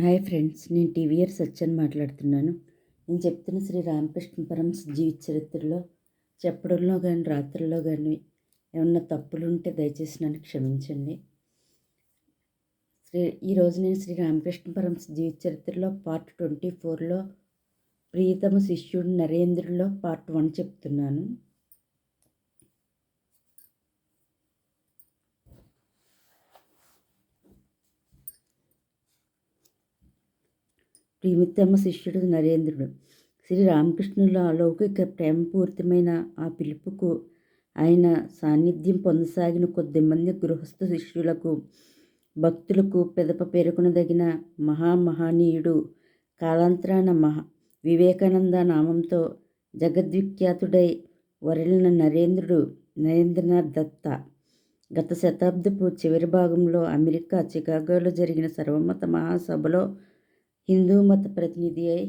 Hi friends, నేను TVR సత్యని మాట్లాడుతున్నాను. నేను చెప్తున్న శ్రీ రామకృష్ణ పరమహంస జీవిత చరిత్రలో చెప్పడంలో కానీ రాత్రుల్లో కానీ ఏమన్నా తప్పులుంటే దయచేసి నన్ను క్షమించండి. ఈరోజు నేను శ్రీ రామకృష్ణ పరమహంస జీవిత చరిత్రలో పార్ట్ 24లో ప్రియతమ శిష్యుడు నరేంద్రులో పార్ట్ 1 చెప్తున్నాను. ప్రియతమ శిష్యుడు నరేంద్రుడు. శ్రీ రామకృష్ణుల అలౌకిక ప్రేమపూరితమైన ఆ పిలుపుకు ఆయన సాన్నిధ్యం పొందసాగిన కొద్దిమంది గృహస్థ శిష్యులకు, భక్తులకు పెదప పేర్కొనదగిన మహామహనీయుడు కాలాంతరాన వివేకానంద నామంతో జగద్విఖ్యాతుడై వరలిన నరేంద్రనాథ్ దత్త గత శతాబ్దపు చివరి భాగంలో అమెరికా చికాగోలో జరిగిన సర్వమత మహాసభలో హిందూ మత ప్రతినిధి అయి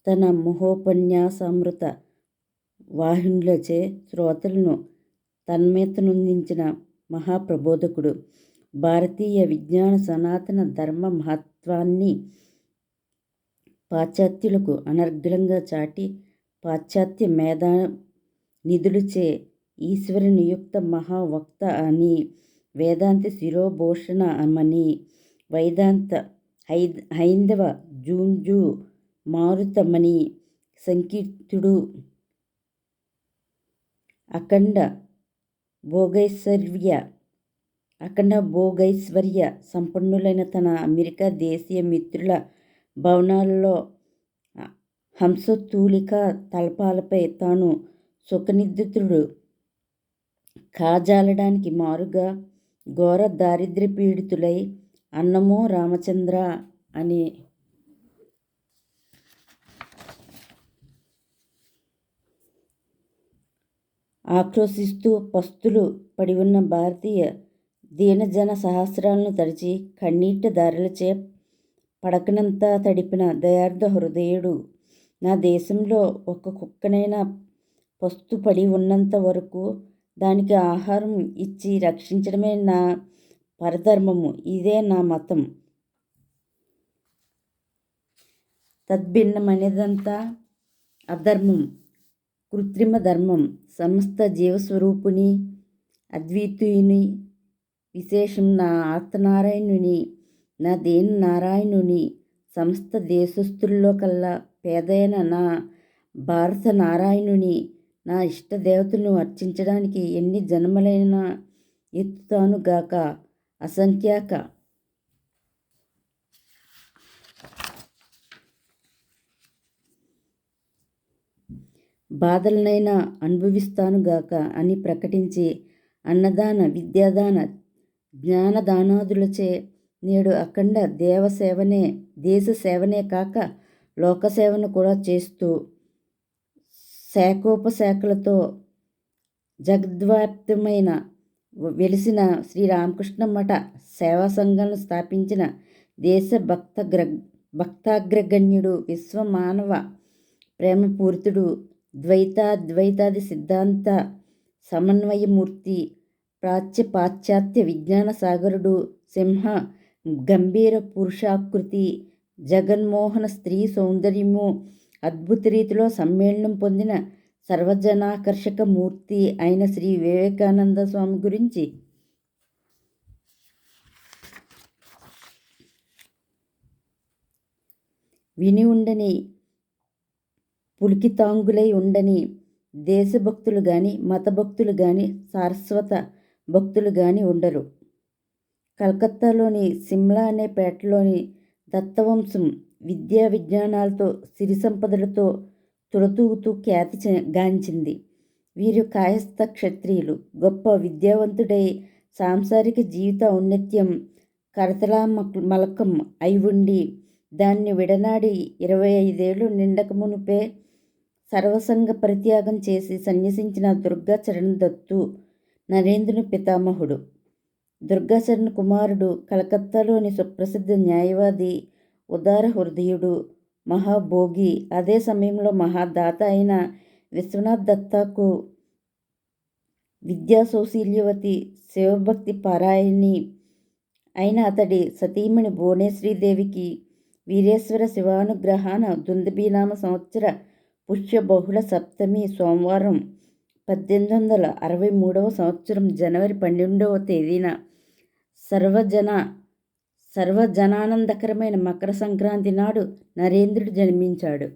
తన మహోపన్యాసామృత వాహినులచే శ్రోతలను తన్మయతనొందించిన మహాప్రబోధకుడు. భారతీయ విజ్ఞాన సనాతన ధర్మ మహత్వాన్ని పాశ్చాత్యులకు అనర్గళంగా చాటి పాశ్చాత్య మేధా నిధులచే ఈశ్వర నియుక్త మహావక్త అని, వేదాంత శిరోభూషణ అమని, వేదాంత హైందవ జూంజు మారుతమని, సంకీర్తుడు అఖండ భోగైశ్వర్య సంపన్నులైన తన అమెరికా దేశీయ మిత్రుల భవనాలలో హంసతూలిక తల్పాలపై తాను సుఖనిద్రితుడు కాజాలడానికి మారుగా ఘోర దారిద్ర్యపీడితులై అన్నమో రామచంద్ర అని ఆక్రోశిస్తూ పస్తులు పడి ఉన్న భారతీయ దీనజన సహస్రాలను తడిచి కన్నీట దారులచే పడకనంతా తడిపిన దయార్థ హృదయుడు. నా దేశంలో ఒక్క కుక్కనైనా పస్తు పడి ఉన్నంత వరకు దానికి ఆహారం ఇచ్చి రక్షించడమే నా పరధర్మము. ఇదే నా మతం. తద్భిన్నమనేదంతా అధర్మం, కృత్రిమ ధర్మం. సమస్త జీవస్వరూపుని, అద్వితీయుని, విశేషం నా ఆర్తనారాయణుని, నా దీన నారాయణుని, సమస్త దేశస్థుల్లో కల్లా పేదైన నా భారత నారాయణుని, నా ఇష్టదేవతలను అర్చించడానికి ఎన్ని జన్మలైనా ఎత్తుతానుగాక. అసంఖ్యాక బాధలనైనా అనుభవిస్తానుగాక అని ప్రకటించి అన్నదాన, విద్యాదాన, జ్ఞానదానాదులచే నేడు అఖండ దేశ సేవనే కాక లోకసేవను కూడా చేస్తూ శాఖోపశాఖలతో జగద్వ్యాప్తమైన వెలిసిన శ్రీరామకృష్ణ మఠ సేవా సంఘాలను స్థాపించిన దేశ భక్తాగ్రగణ్యుడు, విశ్వమానవ ప్రేమపూరితుడు, ద్వైతాది సిద్ధాంత సమన్వయమూర్తి, పాశ్చాత్య విజ్ఞాన సాగరుడు, సింహ గంభీర పురుషాకృతి, జగన్మోహన స్త్రీ సౌందర్యము అద్భుత రీతిలో సమ్మేళనం పొందిన సర్వజనాకర్షక మూర్తి అయిన శ్రీ వివేకానంద స్వామి గురించి విని ఉండని, పులికితాంగులై ఉండని దేశభక్తులు కానీ, మతభక్తులు కానీ, సారస్వత భక్తులు కానీ ఉండరు. కలకత్తాలోని సిమ్లా అనే పేటలోని దత్తవంశం విద్యా విజ్ఞానాలతో, సిరి సంపదలతో తులతూగుతూ ఖ్యాతి గాంచింది. వీరు కాయస్థ క్షత్రియులు. గొప్ప విద్యావంతుడై సాంసారిక జీవిత ఔన్నత్యం కరతలా మలకం అయి ఉండి దాన్ని విడనాడి 25 ఏళ్ళు నిండక మునుపే సర్వసంగ పరిత్యాగం చేసి సన్యసించిన దుర్గాచరణ్ దత్తు నరేంద్రుని పితామహుడు. దుర్గాచరణ్ కుమారుడు కలకత్తాలోని సుప్రసిద్ధ న్యాయవాది, ఉదార హృదయుడు, మహాభోగి, అదే సమయంలో మహాదాత అయిన విశ్వనాథ్ దత్తకు విద్యా సౌశీల్యవతి, శివభక్తి పారాయణి అయిన అతడి సతీమణి భువనేశ్వరీదేవికి వీరేశ్వర శివానుగ్రహాన దుందుబినామ సంవత్సర పుష్య బహుళ సప్తమి సోమవారం 1863 సంవత్సరం జనవరి 12వ తేదీన సర్వజనానందకరమైన మకర సంక్రాంతి నాడు నరేంద్రుడు జన్మించాడు.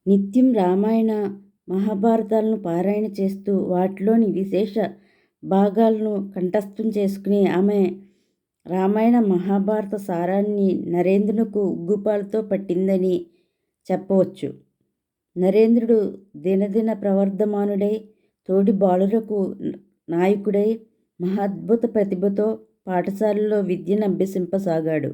నిత్యం రామాయణ మహాభారతాలను పారాయణ చేస్తూ వాటిలోని విశేష భాగాలను కంఠస్థం చేసుకుని ఆమె రామాయణ మహాభారత సారాన్ని నరేంద్రునకు ఉగ్గుపాలతో పట్టిందని చెప్పవచ్చు. నరేంద్రుడు దినదిన ప్రవర్ధమానుడై తోటి బాలురకు నాయకుడై మహాద్భుత ప్రతిభతో పాఠశాలలో విద్యను అభ్యసింపసాగాడు.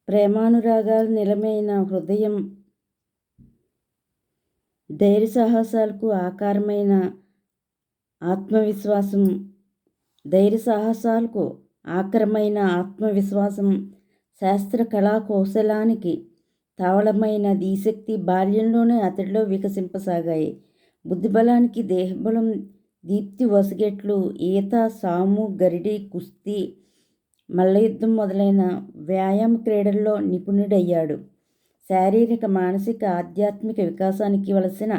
ప్రేమానురాగాలు నిలమైన హృదయం, ధైర్య సాహసాలకు ఆకారమైన ఆత్మవిశ్వాసం, శాస్త్ర కళా కౌశలానికి తావళమైన దీశక్తి బాల్యంలోనే అతడిలో వికసింపసాగాయి. బుద్ధిబలానికి దేహబలం దీప్తి వసిగెట్లు ఈత, సాము, గరిడి, కుస్తీ, మల్లయుద్ధం మొదలైన వ్యాయామ క్రీడల్లో నిపుణుడయ్యాడు. శారీరక, మానసిక, ఆధ్యాత్మిక వికాసానికి వలసిన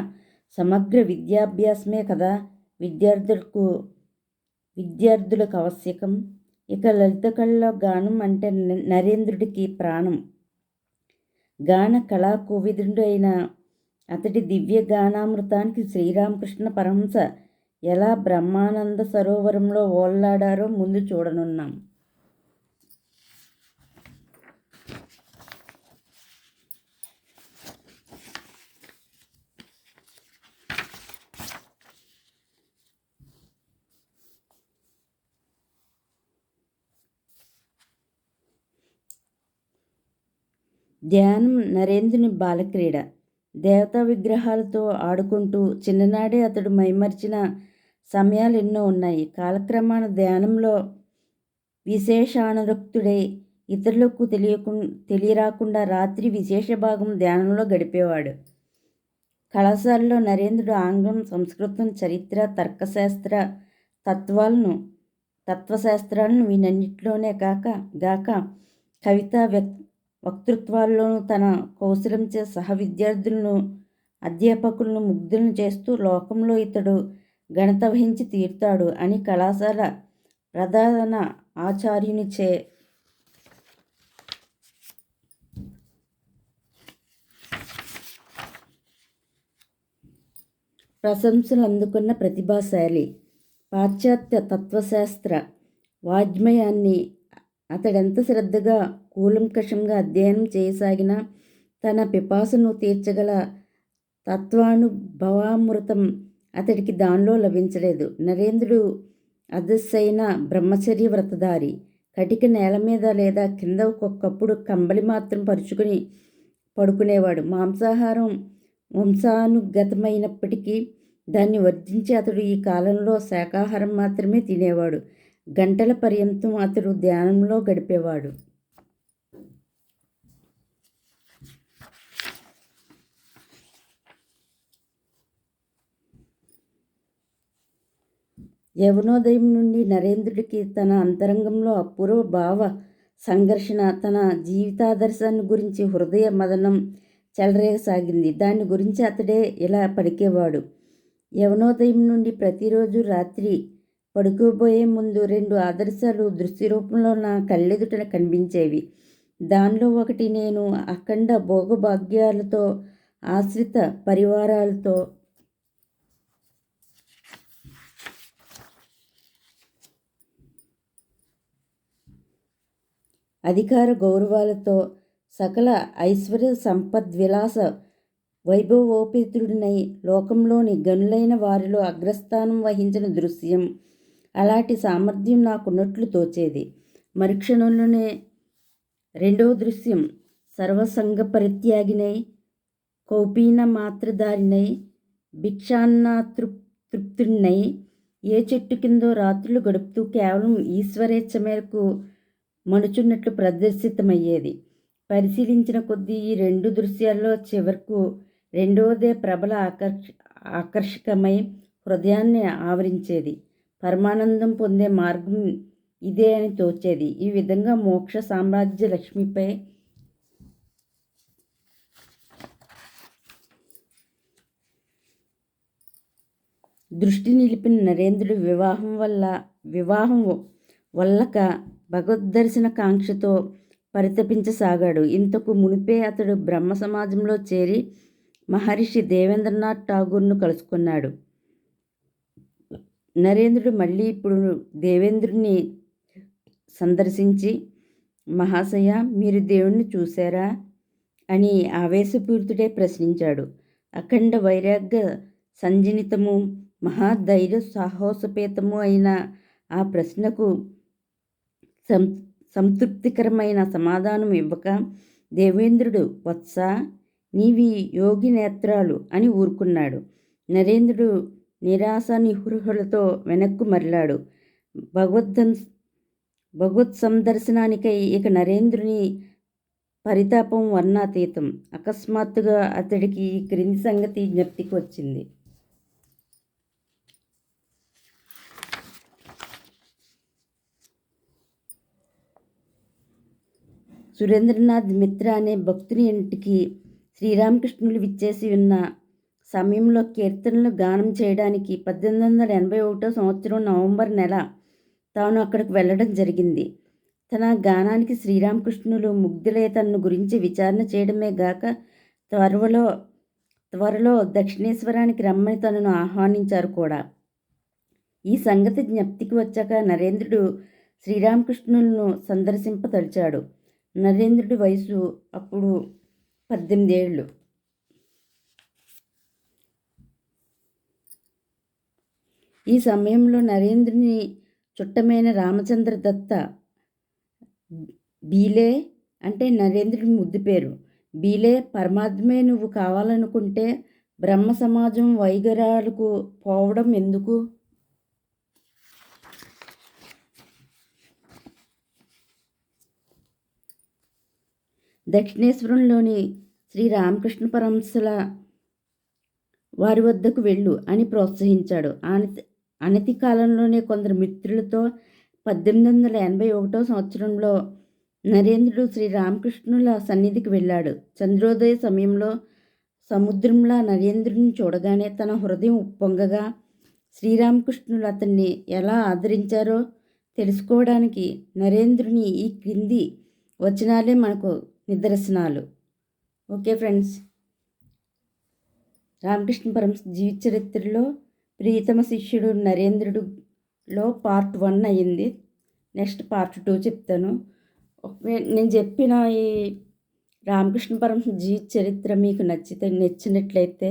సమగ్ర విద్యాభ్యాసమే కదా విద్యార్థులకు ఆవశ్యకం. ఇక లలిత కళలో గానం అంటే నరేంద్రుడికి ప్రాణం. గాన కళా కోవిదుడు అయిన అతడి దివ్య గానామృతానికి శ్రీరామకృష్ణ పరమహంస ఎలా బ్రహ్మానంద సరోవరంలో ఓల్లాడారో ముందు చూడనున్నాం. ధ్యానం నరేంద్రుని బాలక్రీడ. దేవతా విగ్రహాలతో ఆడుకుంటూ చిన్ననాడే అతడు మైమరిచిన సమయాలు ఎన్నో ఉన్నాయి. కాలక్రమాన ధ్యానంలో విశేషానురక్తుడై ఇతరులకు తెలియరాకుండా రాత్రి విశేష భాగం ధ్యానంలో గడిపేవాడు. కళాశాలలో నరేంద్రుడు ఆంగ్లం, సంస్కృతం, చరిత్ర, తర్కశాస్త్ర, తత్వశాస్త్రాలను వీటన్నిటిలోనే గాక కవిత, వక్తృత్వాల్లోనూ తన కౌశలంచే సహ విద్యార్థులను, అధ్యాపకులను ముగ్ధులను చేస్తూ లోకంలో ఇతడు ఘనత వహించి తీరుతాడు అని కళాశాల ప్రధాన ఆచార్యునిచే ప్రశంసలు అందుకున్న ప్రతిభాశాలి. పాశ్చాత్య తత్వశాస్త్ర వాజ్మయాన్ని అతడెంత శ్రద్ధగా కూలంకషంగా అధ్యయనం చేయసాగినా తన పిపాసను తీర్చగల తత్వానుభవామృతం అతడికి దానిలో లభించలేదు. నరేంద్రుడు అదస్సైన బ్రహ్మచర్య వ్రతధారి. కటిక నేల మీద లేదా కింద ఒక్కొక్కప్పుడు కంబళి మాత్రం పరుచుకుని పడుకునేవాడు. మాంసాహారం వంశానుగతమైనప్పటికీ దాన్ని వర్జించి అతడు ఈ కాలంలో శాకాహారం మాత్రమే తినేవాడు. గంటల పర్యంతం అతడు ధ్యానంలో గడిపేవాడు. యవనోదయం నుండి నరేంద్రుడికి తన అంతరంగంలో అపూర్వ భావ సంఘర్షణ, తన జీవితాదర్శాన్ని గురించి హృదయ మదనం చెలరేగసాగింది. దాని గురించి అతడే ఇలా పలికేవాడు. యవనోదయం నుండి ప్రతిరోజు రాత్రి పడుకోబోయే ముందు 2 ఆదర్శాలు దృశ్య రూపంలో నా కళ్ళెదుట కనిపించేవి. దానిలో ఒకటి నేను అఖండ భోగభాగ్యాలతో ఆశ్రిత పరివారాలతో అధికార గౌరవాలతో సకల ఐశ్వర్య సంపద్విలాస వైభవోపేతుడినై లోకంలోని గనులైన వారిలో అగ్రస్థానం వహించిన దృశ్యం. అలాంటి సామర్థ్యం నాకున్నట్లు తోచేది. మరుక్షణంలోనే రెండవ దృశ్యం సర్వసంగ పరిత్యాగినై, కౌపీన మాత్రధారినై, భిక్షాన్నతృప్తుడినై ఏ చెట్టు కిందో రాత్రులు గడుపుతూ కేవలం ఈశ్వరేచ్ఛ మేరకు మనుచున్నట్లు ప్రదర్శితమయ్యేది. పరిశీలించిన కొద్దీ ఈ 2 దృశ్యాల్లో చివరకు రెండవదే ప్రబల ఆకర్షకమై హృదయాన్ని ఆవరించేది. పరమానందం పొందే మార్గం ఇదే అని తోచేది. ఈ విధంగా మోక్ష సామ్రాజ్య లక్ష్మిపై దృష్టి నిలిపిన నరేంద్రుడు వివాహం వల్లక భగవద్దర్శన కాంక్షతో పరితపించసాగాడు. ఇంతకు మునిపే అతడు బ్రహ్మ సమాజంలో చేరి మహర్షి దేవేంద్రనాథ్ ఠాగూర్ను కలుసుకున్నాడు. నరేంద్రుడు మళ్ళీ ఇప్పుడు దేవేంద్రుని సందర్శించి, మహాశయ, మీరు దేవుణ్ణి చూశారా అని ఆవేశపూరితుడే ప్రశ్నించాడు. అఖండ వైరాగ్య సంజనితము మహాధైర్య సాహసోపేతము అయిన ఆ ప్రశ్నకు సంతృప్తికరమైన సమాధానం ఇవ్వక దేవేంద్రుడు, వత్స, నీవి యోగి నేత్రాలు అని ఊరుకున్నాడు. నరేంద్రుడు నిరాశ నిహృహులతో వెనక్కు మరలాడు. భగవత్ సందర్శనానికై ఇక నరేంద్రుని పరితాపం వర్ణాతీతం. అకస్మాత్తుగా అతడికి ఈ క్రింది సంగతి జ్ఞప్తికి వచ్చింది. సురేంద్రనాథ్ మిత్ర అనే భక్తుని ఇంటికి శ్రీరామకృష్ణులు విచ్చేసి ఉన్న సమయంలో కీర్తనలు గానం చేయడానికి 1881 సంవత్సరం నవంబర్ నెల తాను అక్కడికి వెళ్ళడం జరిగింది. తన గానానికి శ్రీరామకృష్ణులు ముగ్ధులై తనను గురించి విచారణ చేయడమే గాక త్వరలో దక్షిణేశ్వరానికి రమ్మని తనను ఆహ్వానించారు కూడా. ఈ సంగతి జ్ఞప్తికి వచ్చాక నరేంద్రుడు శ్రీరామకృష్ణులను సందర్శింపతలిచాడు. నరేంద్రుడి వయసు అప్పుడు 18 ఏళ్ళు. ఈ సమయంలో నరేంద్రుని చుట్టమైన రామచంద్ర దత్త, బీలే అంటే నరేంద్రుడి ముద్దు పేరు, బీలే, పరమాత్మే నువ్వు కావాలనుకుంటే బ్రహ్మ సమాజం వైగరాలకు పోవడం ఎందుకు? దక్షిణేశ్వరంలోని శ్రీ రామకృష్ణ పరమహంసల వారి వద్దకు వెళ్ళు అని ప్రోత్సహించాడు. అనతి కాలంలోనే కొందరు మిత్రులతో 1881 సంవత్సరంలో నరేంద్రుడు శ్రీరామకృష్ణుల సన్నిధికి వెళ్ళాడు. చంద్రోదయ సమయంలో సముద్రంలా నరేంద్రుడిని చూడగానే తన హృదయం ఉప్పొంగగా శ్రీరామకృష్ణులు అతన్ని ఎలా ఆదరించారో తెలుసుకోవడానికి నరేంద్రుని ఈ క్రింది వచనాలే మనకు నిదర్శనాలు. Okay friends. రామకృష్ణ పరమహంస జీవిత చరిత్రలో ప్రియతమ శిష్యుడు నరేంద్రుడులో పార్ట్ 1 అయ్యింది. నెక్స్ట్ పార్ట్ 2 చెప్తాను. నేను చెప్పిన ఈ రామకృష్ణ పరమహంస జీవిత చరిత్ర మీకు నచ్చినట్లయితే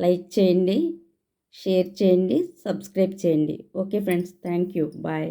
లైక్ చేయండి, షేర్ చేయండి, సబ్స్క్రైబ్ చేయండి. Okay friends, thank you, bye.